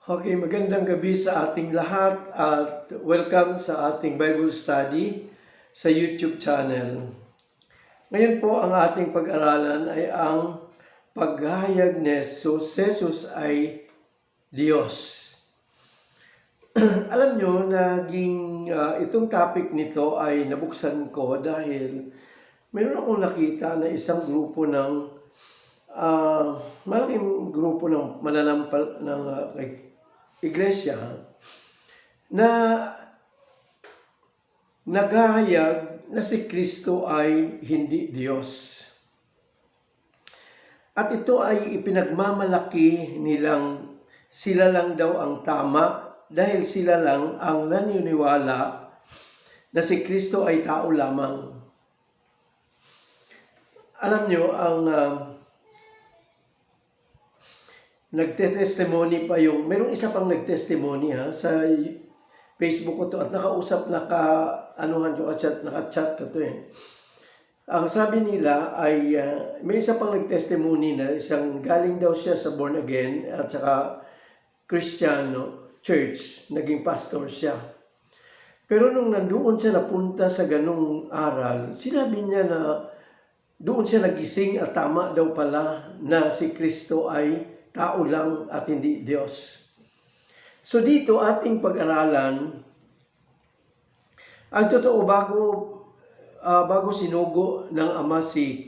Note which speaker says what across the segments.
Speaker 1: Okay, magandang gabi sa ating lahat at welcome sa ating Bible study sa YouTube channel. Ngayon po ang ating pag-aralan ay ang paghahayag ni Jesus. Jesus ay Diyos. Alam nyo, itong topic nito ay nabuksan ko dahil mayroon akong nakita na isang grupo ng malaking grupo ng mananampal ng iglesia na naghahayag na si Kristo ay hindi Diyos. At ito ay ipinagmamalaki nilang sila lang daw ang tama dahil sila lang ang naniniwala na si Kristo ay tao lamang. Alam nyo, ang nagte-testimony pa merong isa pang nag-testimony sa Facebook ko to at naka-chat ko to eh. Ang sabi nila ay may isa pang nag-testimony na isang galing daw siya sa born again at saka Kristiyano church, naging pastor siya. Pero nung nandoon siya napunta sa ganung aral, sinabi niya na doon siya nagising at tama daw pala na si Kristo ay tao lang at hindi Diyos. So dito ating pag-aralan, ang totoo bago sinugo ng Ama si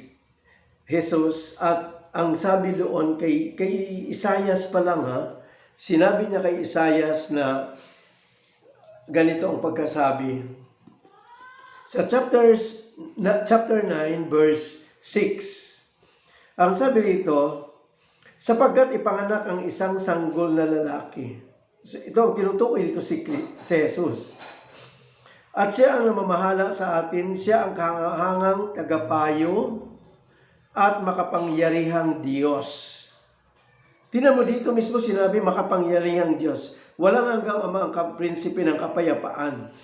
Speaker 1: Jesus at ang sabi doon kay Isaias pa lang sinabi niya kay Isaias na ganito ang pagkasabi. Sa chapter 9 verse 6, ang sabi rito, sapagkat ipanganak ang isang sanggol na lalaki. Ito ang tinutukoy dito si Jesus. At siya ang namamahala sa atin, siya ang kahangang tagapayo at makapangyarihang Diyos. Tingnan mo dito mismo sinabi makapangyarihang Diyos. Walang hanggang Ama ang prinsipe ng kapayapaan.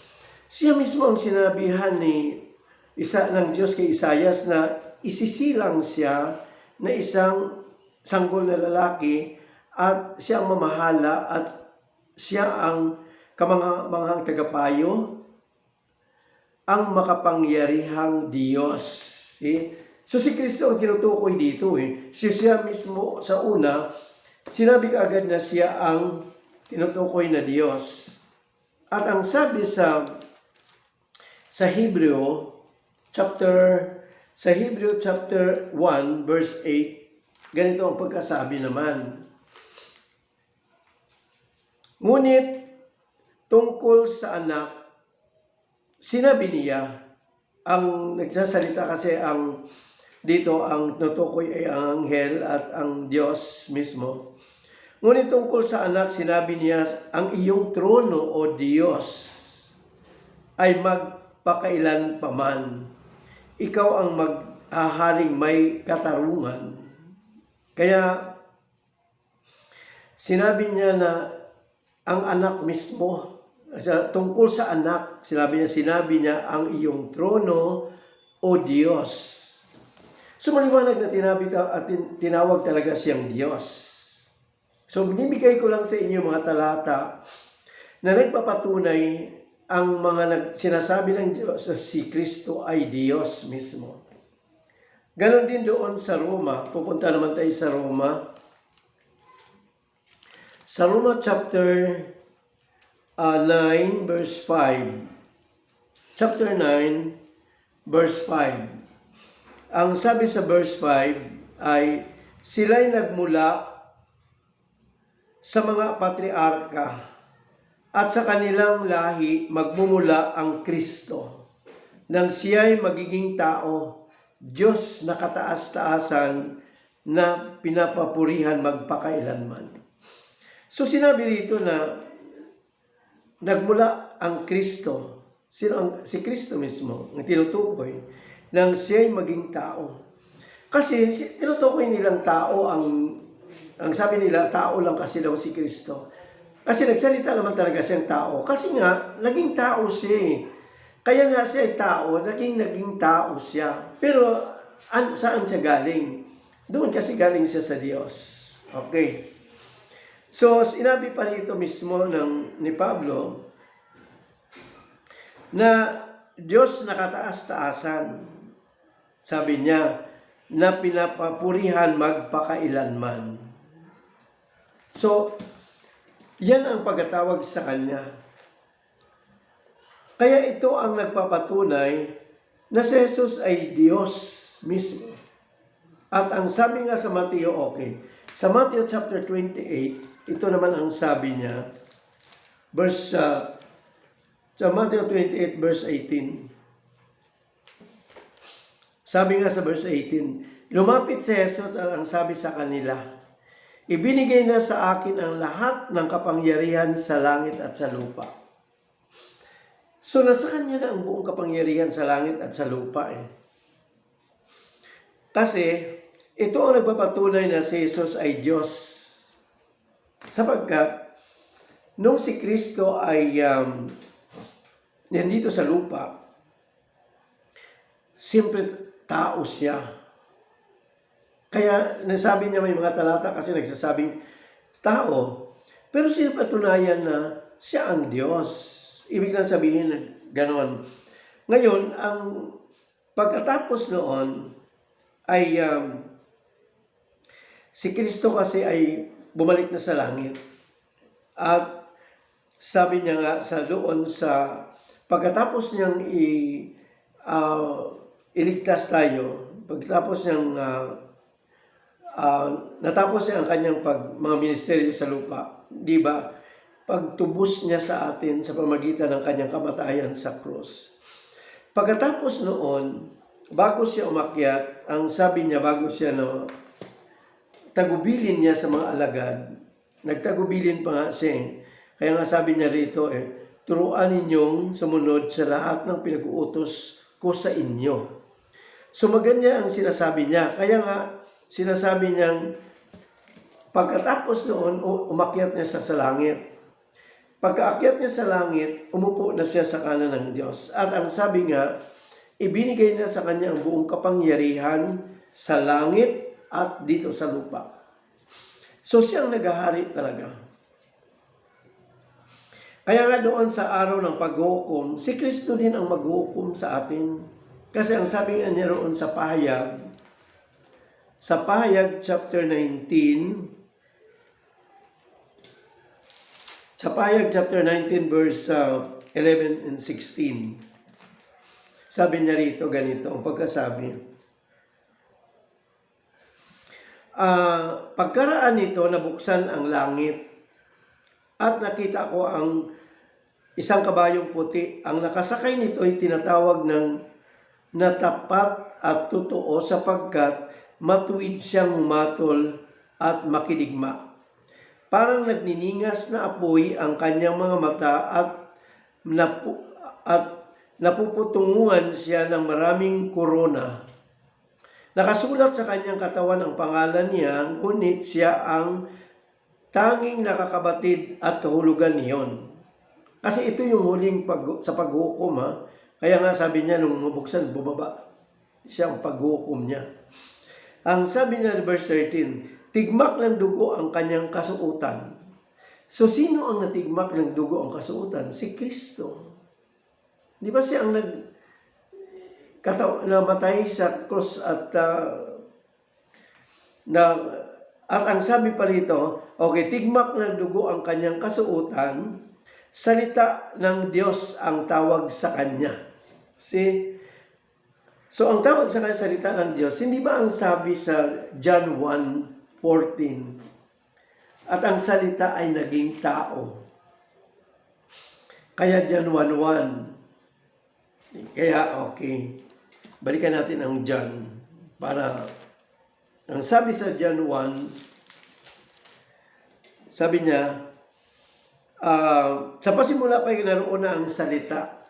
Speaker 1: Siya mismo ang sinabihan ng Diyos kay Isaias na isisilang siya na isang sanggol na lalaki at siya ang mamahala at siya ang kamanghang tagapayo, ang makapangyarihang Diyos. See? So si Kristo ang tinutukoy dito siya mismo sa una, sinabi kaagad na siya ang tinutukoy na Diyos. At ang sabi sa Hebreo chapter 1 verse 8, ganito ang pagkasabi naman. Ngunit tungkol sa anak, sinabi niya, ang nagsasalita kasi dito ang tutukoy ay ang anghel at ang Diyos mismo. Ngunit tungkol sa anak, sinabi niya, ang iyong trono o Diyos ay magpakailan paman. Ikaw ang maghaharing may katarungan. Kaya sinabi niya na ang anak mismo, tungkol sa anak, sinabi niya ang iyong trono o Diyos. So maliwanag na tinawag talaga siyang Diyos. So binibigay ko lang sa inyo mga talata na nagpapatunay ang mga sinasabi ng Diyos na si Kristo ay Diyos mismo. Ganon din doon sa Roma. Pupunta naman tayo sa Roma. Sa Roma chapter 9 verse 5. Chapter 9 verse 5. Ang sabi sa verse 5 ay, sila'y nagmula sa mga patriarka at sa kanilang lahi magmumula ang Kristo nang siya'y magiging tao, Diyos na kataas-taasan na pinapapurihan magpakailanman. So sinabi dito na nagmula ang Kristo. Si Kristo mismo ang tinutukoy nang siya'y maging tao. Kasi tinutukoy nilang tao ang sabi nila tao lang kasi daw si Kristo. Kasi nagsalita naman talaga siyang tao. Kasi nga naging tao siya. Kaya nga siya ay tao, naging tao siya. Pero saan siya galing? Doon kasi galing siya sa Diyos. Okay. So, sinabi pa rito mismo ni Pablo na Diyos nakataas-taasan. Sabi niya, na pinapapurihan magpakailanman. So, yan ang pagkatawag sa Kanya. Kaya ito ang nagpapatunay na si Jesus ay Diyos mismo. At ang sabi nga sa Mateo, sa Matthew chapter 28, ito naman ang sabi niya, sa Matthew 28 verse 18. Sabi nga sa verse 18, lumapit si Jesus at ang sabi sa kanila, ibinigay na sa akin ang lahat ng kapangyarihan sa langit at sa lupa. So nasa Kanya na ang buong kapangyarihan sa langit at sa lupa Kasi ito ang nagpapatunay na si Jesus ay Diyos. Sapagkat nung si Kristo ay nandito sa lupa, siyempre tao siya. Kaya nasabi niya may mga talata kasi nagsasabing tao. Pero siya patunayan na siya ang Diyos. Ibig lang sabihin na gano'n. Ngayon, ang pagkatapos noon ay si Kristo kasi ay bumalik na sa langit. At sabi niya nga sa doon sa pagkatapos niyang iligtas tayo, pagkatapos niyang natapos niya ang kanyang mga ministeryo sa lupa, di ba? Pagtubos niya sa atin sa pamagitan ng kanyang kamatayan sa krus. Pagkatapos noon, bago siya umakyat, ang sabi niya bago siya tagubilin niya sa mga alagad, nagtagubilin pa nga siya. Kaya nga sabi niya rito turuan ninyong sumunod sa lahat ng pinag-uutos ko sa inyo. So maganda ang sinasabi niya. Kaya nga sinasabi niyang pagkatapos noon, umakyat niya sa langit. Pagkaakyat niya sa langit, umupo na siya sa kanan ng Diyos. At ang sabi nga, ibinigay niya sa kanya ang buong kapangyarihan sa langit at dito sa lupa. So siyang naghahari talaga. Kaya nga doon sa araw ng paghukom, si Kristo din ang maghukom sa atin. Kasi ang sabi nga niya roon sa Pahayag chapter 19, sa Pahayag chapter 19 verse 11 and 16, sabi niya rito ganito, ang pagkasabi, pagkaraan nito, nabuksan ang langit at nakita ko ang isang kabayong puti. Ang nakasakay nito ay tinatawag ng natapat at totoo sapagkat matuwid siyang humatol at makidigma. Parang nagniningas na apoy ang kanyang mga mata at napuputunguhan siya ng maraming korona. Nakasulat sa kanyang katawan ang pangalan niya, ngunit siya ang tanging nakakabatid at kahulugan niyon. Kasi ito yung huling sa paghukom Kaya nga sabi niya nung mabuksan, bumaba siya ang paghukom niya. Ang sabi niya verse 13, tigmak ng dugo ang kanyang kasuotan. So sino ang natigmak ng dugo ang kasuotan? Si Kristo. Di ba siya ang namatay sa krus at ang sabi pa rito, tigmak ng dugo ang kanyang kasuotan, salita ng Diyos ang tawag sa kanya. See? So ang tawag sa kanya salita ng Diyos, hindi ba ang sabi sa John 1:14, at ang salita ay naging tao. Kaya John 1:1. Kaya balikan natin ang John para ang sabi sa John 1, sabi niya, sa pasimula pa naroon na ang salita.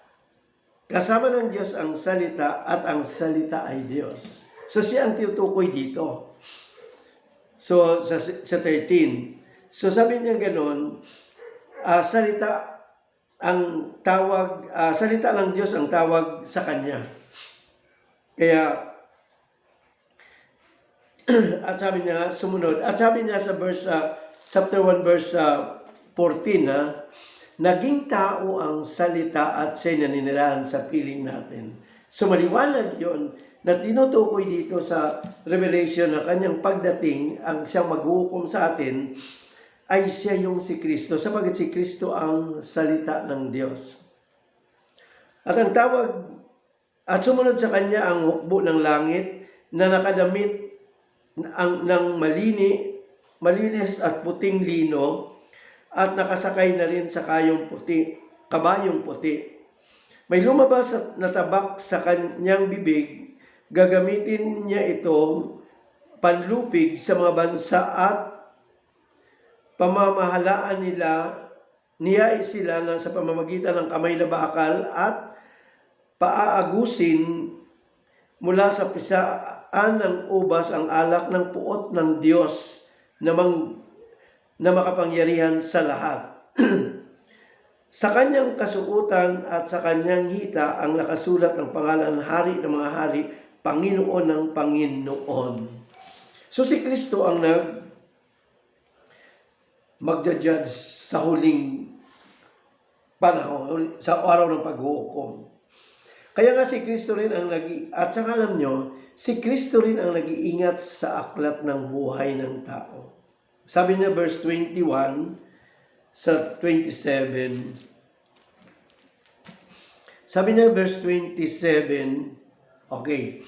Speaker 1: Kasama ng Diyos ang salita at ang salita ay Diyos. So siya ang tinutukoy dito. So sa 13. So sabi niya ganoon, salita ng Diyos ang tawag sa kanya. Kaya at sabi niya sumunod. At sabi niya sa verse chapter 1 verse 14 na naging tao ang salita at siya'y naninirahan sa piling natin. So maliwanag yun na tinutukoy dito sa Revelation na kanyang pagdating, ang siyang maghuhukom sa atin, ay siya yung si Kristo, sapagkat si Kristo ang salita ng Diyos. At ang tawag, at sumunod sa kanya ang hukbo ng langit na nakadamit ng malinis at puting lino, at nakasakay na rin sa kabayong puti. May lumabas at natabak sa kanyang bibig, gagamitin niya itong panlupig sa mga bansa at pamamahalaan niya sila sa pamamagitan ng kamay na bakal at paaagusin mula sa pisaan ng ubas ang alak ng puot ng Diyos na makapangyarihan sa lahat. Sa kanyang kasuotan at sa kanyang hita ang nakasulat ng pangalan Hari ng mga hari, Panginoon ng Panginoon. So si Kristo ang magja-judge sa huling panahon, sa araw ng paghuhukom. Kaya nga si Kristo rin ang at saka alam nyo, si Kristo rin ang nag-iingat sa aklat ng buhay ng tao. Sabi niya verse 21 sa 27. Sabi niya verse 27, okay.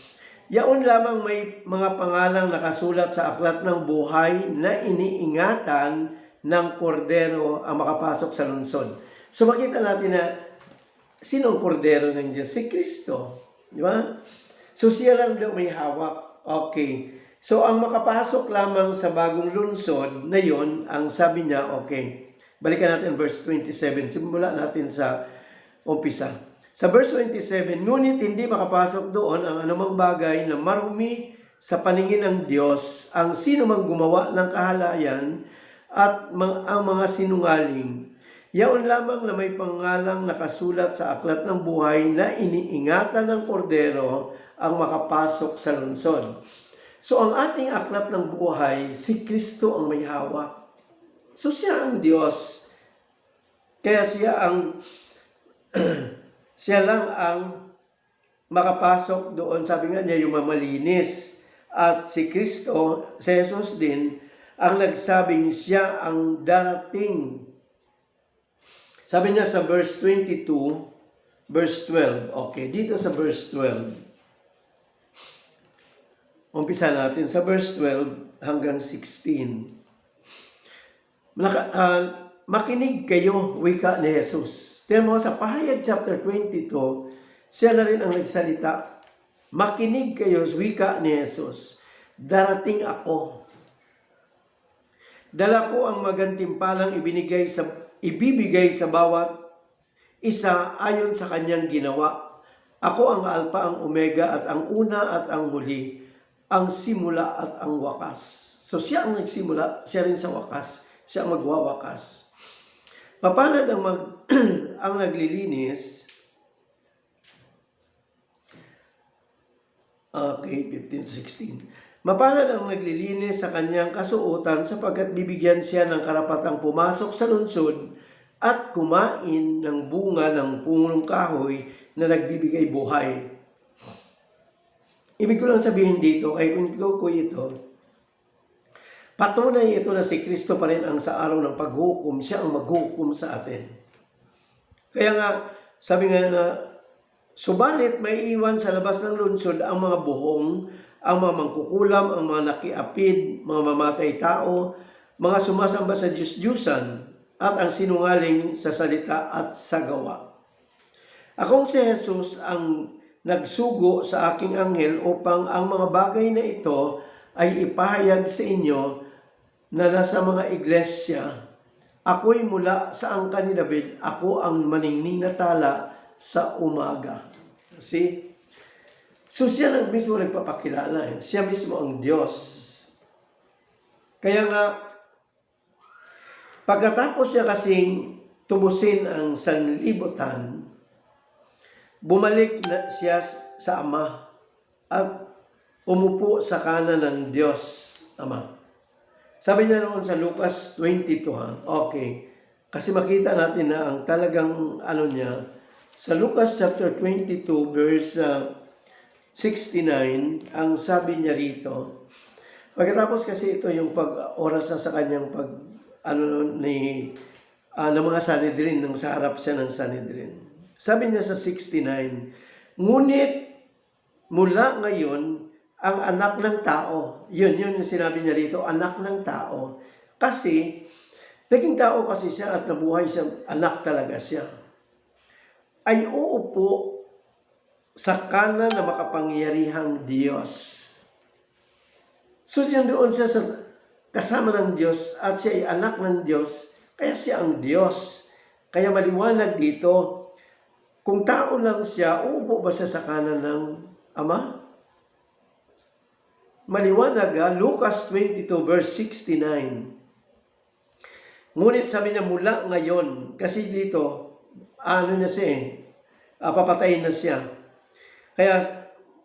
Speaker 1: Yaon lamang may mga pangalang nakasulat sa aklat ng buhay na iniingatan ng kordero ang makapasok sa lungsod. So makita natin na sino ang kordero ng Diyos? Si Kristo. Di ba? So siya lang daw may hawak. Okay. So, ang makapasok lamang sa bagong lungsod na yon, ang sabi niya, okay, balikan natin verse 27, simula natin sa umpisa. Sa verse 27, ngunit hindi makapasok doon ang anumang bagay na marumi sa paningin ng Diyos, ang sino mang gumawa ng kahalayan at ang mga sinungaling. Yaon lamang na may pangalang nakasulat sa aklat ng buhay na iniingatan ng kordero ang makapasok sa lungsod. So, ang ating aklat ng buhay, si Kristo ang may hawak. So, siya ang Diyos. Kaya siya lang ang makapasok doon. Sabi nga niya, yung mamalinis. At si Kristo, si Jesus din, ang nagsabing siya ang darating. Sabi niya sa verse 22, verse 12. Okay, dito sa verse 12. Umpisa natin sa verse 12 hanggang 16. Makinig kayo, wika ni Jesus. Tingnan mo sa Pahayag chapter 22, siya na rin ang nagsalita. Makinig kayo, wika ni Jesus. Darating ako. Dala ko ang magantimpalang ibibigay sa bawat isa ayon sa kanyang ginawa. Ako ang Alpha, ang Omega, at ang una at ang huli, ang simula at ang wakas. So siya ang nagsimula, siya rin sa wakas, siya ang magwawakas. Mapalad ang naglilinis. Okay, 15-16. Mapalad ang naglilinis sa kanyang kasuotan sapagkat bibigyan siya ng karapatang pumasok sa lungsod at kumain ng bunga ng punong kahoy na nagbibigay buhay. Ibig ko lang sabihin dito, kay conclude ko ito, patunay ito na si Kristo pa rin ang sa araw ng paghukom, siya ang maghukom sa atin. Kaya nga, sabi nga na, subalit may iwan sa labas ng lungsod ang mga buhong, ang mga mangkukulam, ang mga nakiapid, mga mamatay tao, mga sumasamba sa Diyos-Diyusan, at ang sinungaling sa salita at sa gawa. Akong si Jesus ang nagsugo sa aking anghel upang ang mga bagay na ito ay ipahayag sa inyo na nasa mga iglesia. Ako'y mula sa angkan ni David, ako ang maningning na tala sa umaga. See? So siya lang mismo nagpapakilala. Siya mismo ang Diyos. Kaya nga, pagkatapos siya kasing tubusin ang sanlibutan, bumalik na siya sa Ama at umupo sa kanan ng Diyos Ama. Sabi niya noon sa Lucas 22, ha? Okay. Kasi makita natin na ang talagang niya, sa Lucas chapter 22 verse 69, ang sabi niya rito, pagkatapos kasi ito yung oras na sa kanyang ng mga Sanhedrin, nung sa harap siya ng Sanhedrin. Sabi niya sa 69, ngunit mula ngayon, ang anak ng tao, yun yung sinabi niya rito, anak ng tao. Kasi, naging tao kasi siya at nabuhay siya, anak talaga siya. Ay uupo sa kanan na makapangyarihang Diyos. So, yun doon siya kasama ng Diyos at siya ay anak ng Diyos, kaya siya ang Diyos. Kaya maliwanag dito, kung tao lang siya, uupo ba siya sa kanan ng Ama? Maliwanag, Lucas 22 verse 69. Ngunit sabi niya mula ngayon, kasi dito, na siya papatayin na siya. Kaya,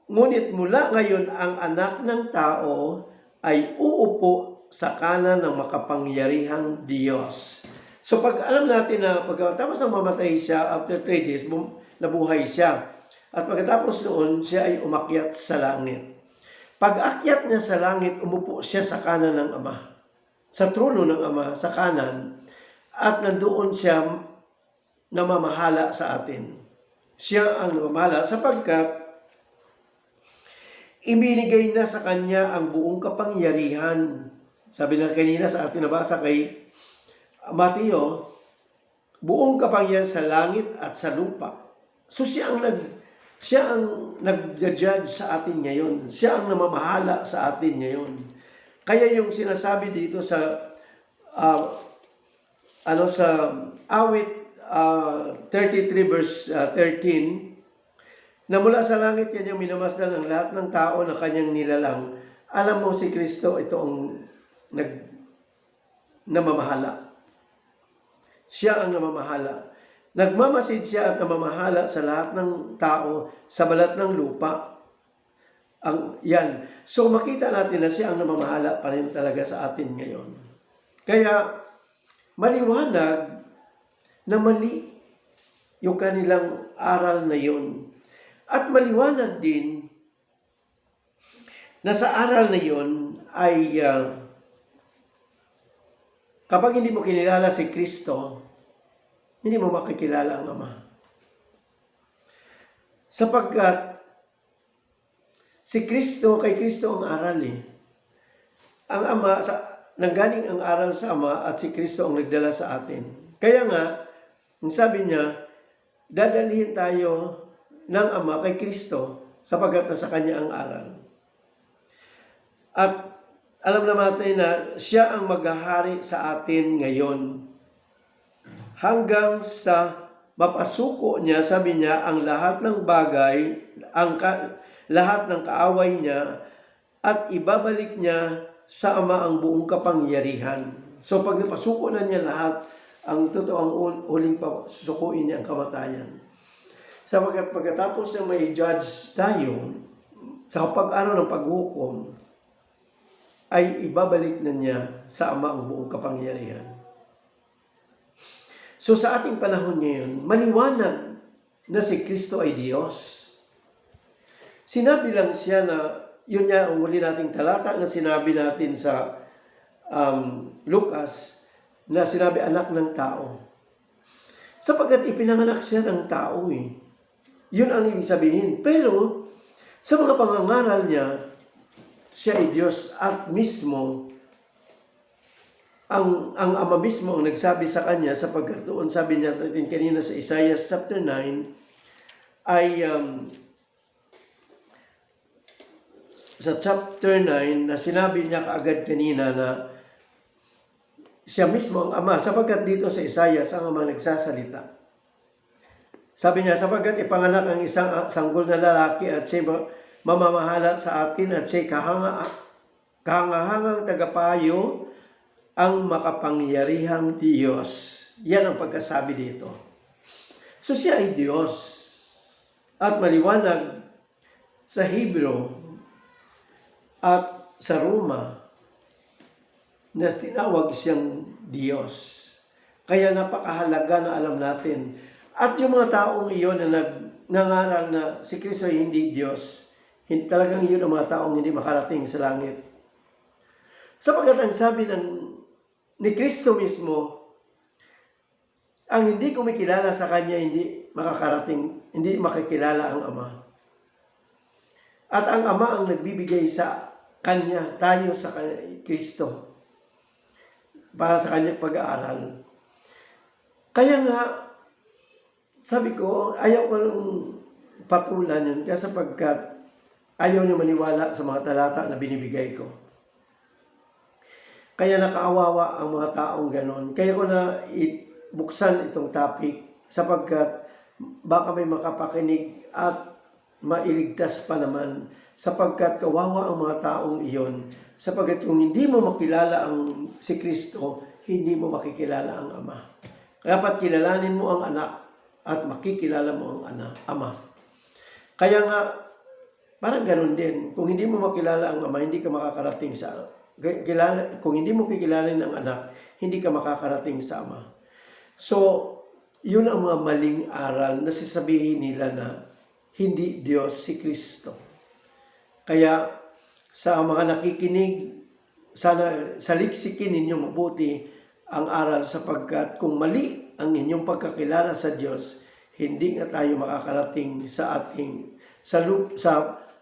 Speaker 1: ngunit mula ngayon, ang anak ng tao ay uupo sa kanan ng makapangyarihang Diyos. So pag alam natin na pagkatapos ng mamatay siya, after 3 days, nabuhay siya. At pagkatapos noon, siya ay umakyat sa langit. Pag-akyat niya sa langit, umupo siya sa kanan ng Ama. Sa trono ng Ama, sa kanan. At nandoon siya namamahala sa atin. Siya ang namamahala sapagkat ibinigay na sa kanya ang buong kapangyarihan. Sabi na kanina sa atin nabasa kay Mateo, buong kapangyarihan sa langit at sa lupa. So siya ang nag-judge sa atin ngayon. Siya ang namamahala sa atin ngayon. Kaya yung sinasabi dito sa sa awit 33 verse 13, na mula sa langit kanyang minamasdan ang lahat ng tao na kanyang nilalang. Alam mo si Kristo, ito ang namamahala. Siya ang namamahala. Nagmamasid siya at namamahala sa lahat ng tao sa balat ng lupa. Yan. So makita natin na siya ang namamahala pa rin talaga sa atin ngayon. Kaya maliwanag na mali yung kanilang aral na yun. At maliwanag din na sa aral na yun ay kapag hindi mo kinilala si Kristo, hindi mo makikilala ang Ama. Sapagkat si Kristo, kay Kristo ang aral Ang Ama, nanggaling ang aral sa Ama at si Kristo ang nagdala sa atin. Kaya nga, ang sabi niya, dadalhin tayo ng Ama kay Kristo sapagkat nasa Kanya ang aral. At alam naman natin na siya ang maghahari sa atin ngayon. Hanggang sa mapasuko niya, sabi niya, ang lahat ng bagay, lahat ng kaaway niya, at ibabalik niya sa Ama ang buong kapangyarihan. So pag napasuko na niya lahat, ang totoong huling susukuin niya ang kamatayan. Sapagkat pagkatapos na may judge tayo, sa pag-araw ng paghukom, ay ibabalik na niya sa Ama ang buong kapangyarihan. So sa ating panahon ngayon, maliwanag na si Kristo ay Diyos. Sinabi lang siya na, yun nga ang uli nating talata na sinabi natin sa Lucas, na sinabi anak ng tao. Sapagkat ipinanganak siya ng tao Yun ang ibig sabihin. Pero sa mga pangangaral niya, siya ay Diyos at mismo ang Ama mismo ang nagsabi sa kanya sapagkat doon sabi niya natin kanina sa Isaiah chapter 9 ay sa chapter 9 na sinabi niya kaagad kanina na siya mismo ang Ama sapagkat dito sa Isaiah ang Ama nagsasalita. Sabi niya sapagkat ipanganak ang isang sanggol na lalaki at siya mamamahala sa atin at siya kahangahangang tagapayo ang makapangyarihang Diyos. Yan ang pagkasabi dito. So siya ay Diyos. At maliwanag sa Hebrew at sa Roma na tinawag siyang Diyos. Kaya napakahalaga na alam natin. At yung mga taong iyon na nangaral na si Kristo ay hindi Diyos, talagang yun ang mga taong hindi makarating sa langit. Sapagkat ang sabi ni Kristo mismo, ang hindi kumikilala sa Kanya, hindi makakarating, hindi makikilala ang Ama. At ang Ama ang nagbibigay sa Kanya, tayo sa Kristo, para sa Kanyang pag-aaral. Kaya nga, sabi ko, ayaw ko nung patulan yun, kasi sapagkat ayaw niyo maniwala sa mga talata na binibigay ko. Kaya nakaawawa ang mga taong ganon. Kaya ko na buksan itong topic sapagkat baka may makapakinig at mailigtas pa naman sapagkat kawawa ang mga taong iyon. Sapagkat kung hindi mo makilala si Kristo, hindi mo makikilala ang Ama. Dapat kilalanin mo ang anak at makikilala mo ang Ama. Kaya nga, parang ganun din. Kung hindi mo makilala ang Ama, hindi ka makakarating kung hindi mo kikilanin ang anak, hindi ka makakarating sa Ama. So, yun ang mga maling aral na sasabihin nila na hindi Diyos si Kristo. Kaya sa mga nakikinig, sana saliksikin ninyo mabuti ang aral sapagkat kung mali ang inyong pagkakilala sa Diyos, hindi nga tayo makakarating sa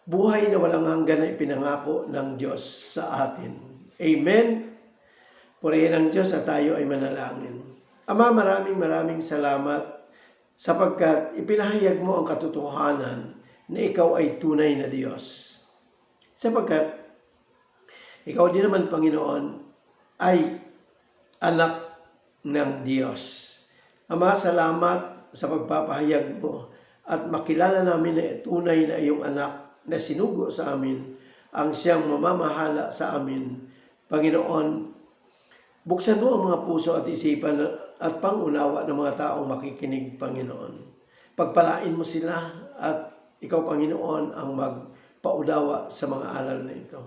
Speaker 1: buhay na walang hanggan na ipinangako ng Diyos sa atin. Amen? Purihin ang Diyos at tayo ay manalangin. Ama, maraming salamat sapagkat ipinahayag mo ang katotohanan na ikaw ay tunay na Diyos. Sapagkat ikaw din naman, Panginoon, ay anak ng Diyos. Ama, salamat sa pagpapahayag mo at makilala namin na tunay na iyong anak na sinugo sa amin, ang siyang mamamahala sa amin. Panginoon, buksan mo ang mga puso at isipan at pangunawa ng mga taong makikinig, Panginoon. Pagpalain mo sila at ikaw, Panginoon, ang magpaunawa sa mga aral na ito.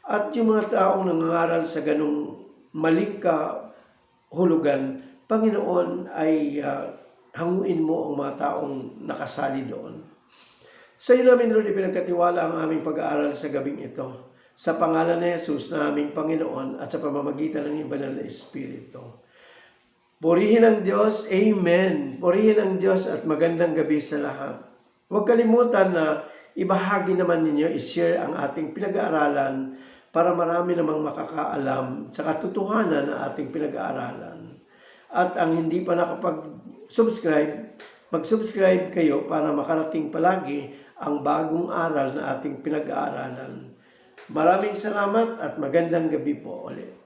Speaker 1: At yung mga taong nangangaral sa ganong maling kahulugan, Panginoon, ay hanguin mo ang mga taong nakasali doon. Sa iyo namin, Lord, ipinagkatiwala ang aming pag-aaral sa gabing ito. Sa pangalan ni Jesus na aming Panginoon at sa pamamagitan ng Banal na Espiritu. Purihin ang Diyos. Amen. Purihin ang Diyos at magandang gabi sa lahat. Huwag kalimutan na ibahagi naman ninyo, i-share ang ating pinag-aaralan para marami namang makakaalam sa katotohanan na ating pinag-aaralan. At ang hindi pa nakapag-subscribe, mag-subscribe kayo para makarating palagi ang bagong aral na ating pinag-aaralan. Maraming salamat at magandang gabi po ulit.